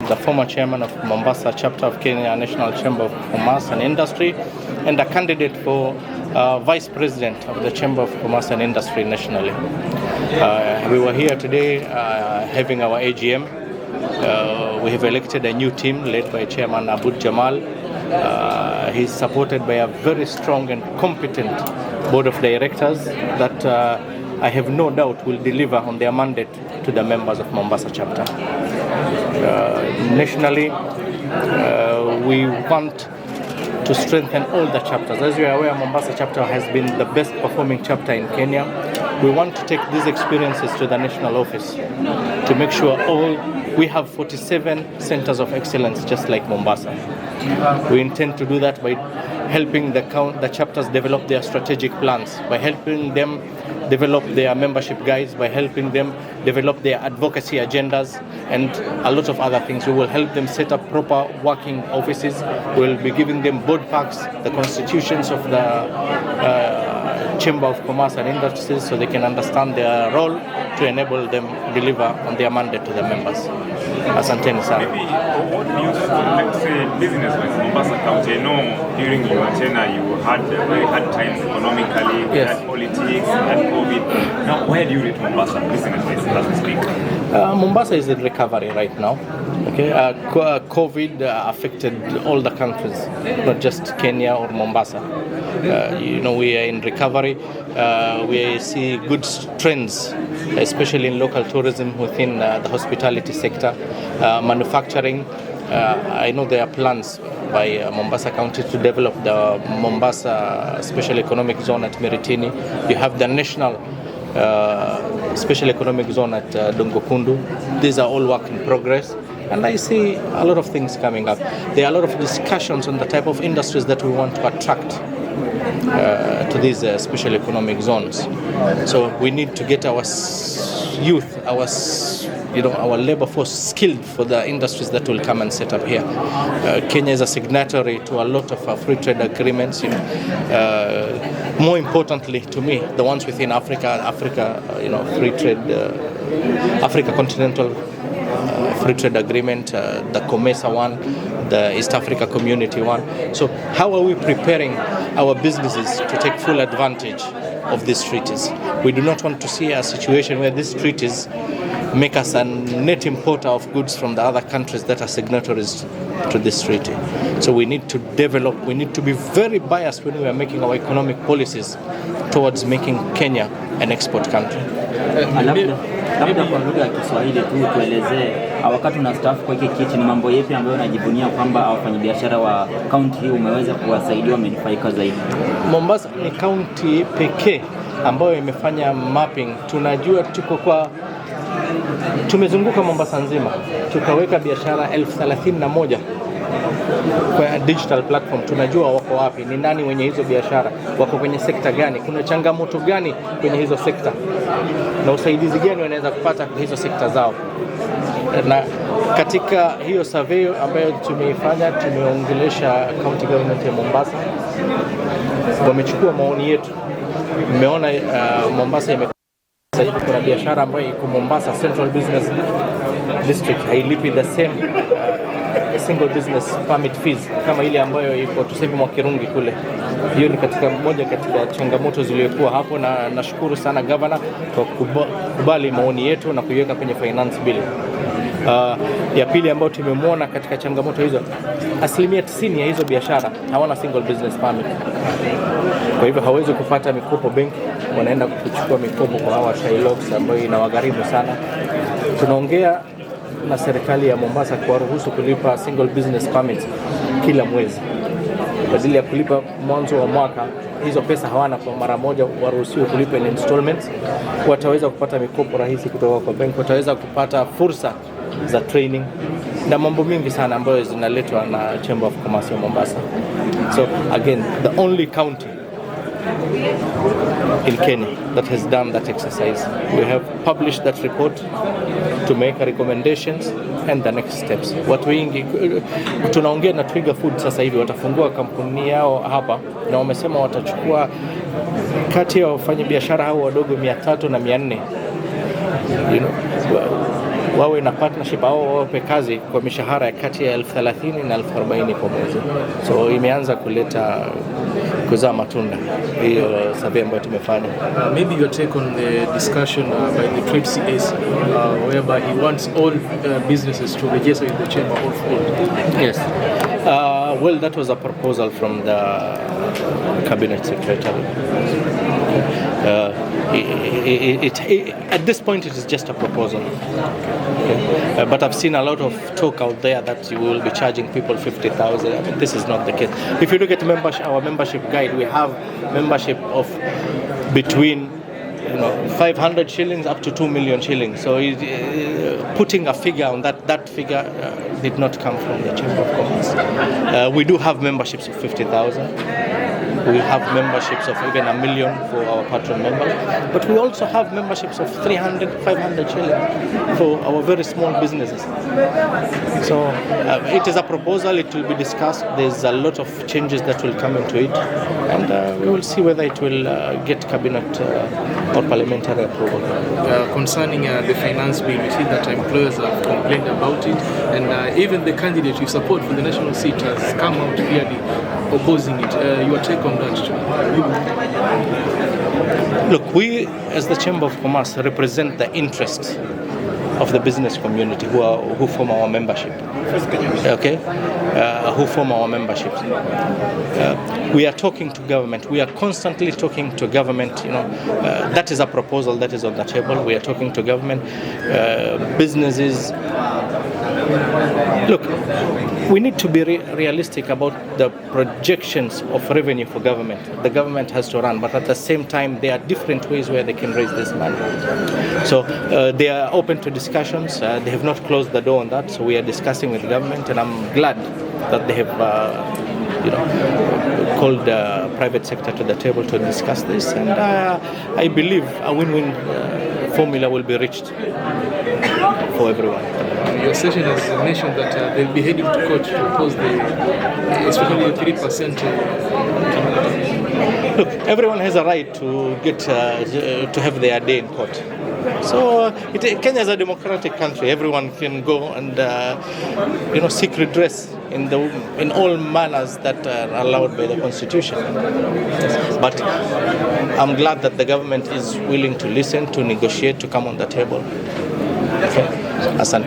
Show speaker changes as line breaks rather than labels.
the former chairman of Mombasa chapter of Kenya National Chamber of Commerce and Industry, and a candidate for vice president of the Chamber of Commerce and Industry nationally. We were here today having our AGM. We have elected a new team led by Chairman Abud Jamal. He's supported by a very strong and competent board of directors that I have no doubt will deliver on their mandate to the members of Mombasa chapter. Nationally, we want to strengthen all the chapters. As you are aware, Mombasa chapter has been the best performing chapter in Kenya. We want to take these experiences to the national office to make sure we have 47 centers of excellence just like Mombasa. We intend to do that by helping the chapters develop their strategic plans, by helping them develop their membership guides, by helping them develop their advocacy agendas, and a lot of other things. We will help them set up proper working offices. We will be giving them board packs, the constitutions of the Chamber of Commerce and Industries, so they can understand their role to enable them deliver on their mandate to the members. Asanteni sana.
Maybe what do you let's say business-wise in Mombasa County? I know during your tenure you had very hard times economically, you had politics, you had COVID. Now where do you rate Mombasa business-wise as we speak?
Mombasa is in recovery right now. Okay, COVID affected all the countries, not just Kenya or Mombasa. We are in recovery. We see good trends, especially in local tourism within the hospitality sector, manufacturing. I know there are plans by Mombasa County to develop the Mombasa Special Economic Zone at Miritini. You have the national Special Economic Zone at Dongokundu. These are all work in progress. And I see a lot of things coming up. There are a lot of discussions on the type of industries that we want to attract to these special economic zones. So we need to get our youth, our labor force skilled for the industries that will come and set up here. Kenya is a signatory to a lot of free trade agreements. More importantly to me, the ones within Africa, free trade, Africa Continental Free Trade Agreement, the COMESA one, the East Africa Community one. So how are we preparing our businesses to take full advantage of these treaties? We do not want to see a situation where these treaties make us a net importer of goods from the other countries that are signatories to this treaty. So we need to we need to be very biased when we are making our economic policies towards making Kenya an export country.
Labda kwa lugha ya Kiswahili tu tuelezee, wakati unastaafu kwa hiki kiti, ni mambo yapi ambayo unajivunia kwamba wafanyabiashara wa kaunti hii umeweza kuwasaidia wamenufaika zaidi?
Mombasa ni kaunti pekee ambayo imefanya mapping. Tunajua tumezunguka Mombasa nzima, tukaweka biashara 31,000 kwa digital platform. Tunajua wako wapi, ni nani wenye hizo biashara, wako kwenye sekta gani, kuna changamoto gani kwenye hizo sekta, na usaidizi gani wanaweza kupata kwa hizo sekta zao. Na katika hiyo survey ambayo tumeifanya, tumeongelesha county government ya Mombasa, wamechukua maoni yetu. Nimeona Mombasa kuna biashara ambayo iko Mombasa Central Business District hailipi the same single business permit fees kama ile ambayo iko tuseme Mwakirungi kule. Hiyo ni moja katika changamoto zilizokuwa hapo, na nashukuru sana governor kwa kubali maoni yetu na kuiweka kwenye finance bill. Ya pili ambayo tumemwona katika changamoto hizo, 90% ya hizo biashara hawana single business permit. Kwa hivyo hawezi kupata mikopo benki, wanaenda kuchukua mikopo kwa hawa Shylocks ambayo inawagharimu sana. Tunaongea na serikali ya Mombasa kuwaruhusu kulipa single business permits kila mwezi. Badala ya kulipa mwanzo wa mwaka, hizo pesa hawana kwa mara moja, waruhusiwe kulipa in installments. Wataweza kupata mikopo rahisi kutoka kwa benki, wataweza kupata fursa za training na mambo mingi sana ambayo zinaletwa na Chamber of Commerce ya Mombasa. So again, the only county in Kenya that has done that exercise. We have published that report to make recommendations and the next steps. Watu wengi tunaongea na Twiga Food sasa hivi watafungua kampuni yao hapa, na wamesema watachukua kati ya wafanyabiashara hao wadogo 300 na 400. wawe na partnership au wape kazi kwa mishahara ya kati ya 30,000 na 40,000 kwa mwezi. So imeanza kuzaa matunda hiyo survey ambayo tumefanya.
Maybe your take on the discussion by the trade CAs whereby he wants all businesses to register in the chamber of all.
Yes. Well, that was a proposal from the cabinet secretary. At this point, it is just a proposal. Okay. But I've seen a lot of talk out there that you will be charging people 50,000. I mean, this is not the case. If you look at our membership guide, we have membership of between 500 shillings up to 2 million shillings. So putting a figure on that figure did not come from the Chamber of Commerce. We do have memberships of 50,000. We have memberships of even 1 million for our patron members, but we also have memberships of 300, 500 shillings for our very small businesses. So it is a proposal, it will be discussed. There's a lot of changes that will come into it, and we will see whether it will get cabinet or parliamentary approval.
Concerning the finance bill, we see that employers have complained about it, and even the candidate you support for the national seat has come out clearly opposing it. Your take on that?
Look, we as the Chamber of Commerce represent the interests of the business community who form our membership. Okay, who form our memberships. We are talking to government. We are constantly talking to government. That is a proposal that is on the table. We are talking to government, businesses. Look, we need to be realistic about the projections of revenue for government. The government has to run, but at the same time, there are different ways where they can raise this money. So they are open to discussions. They have not closed the door on that, so we are discussing with the government, and I'm glad that they have called the private sector to the table to discuss this, and I believe a win-win formula will be reached for everyone.
Your session has mentioned that they'll be heading to court to oppose especially the 3%.
Look, everyone has a right to get to have their day in court. So Kenya is a democratic country. Everyone can go and seek redress in all manners that are allowed by the Constitution. But I'm glad that the government is willing to listen, to negotiate, to come on the table. Okay. Asante.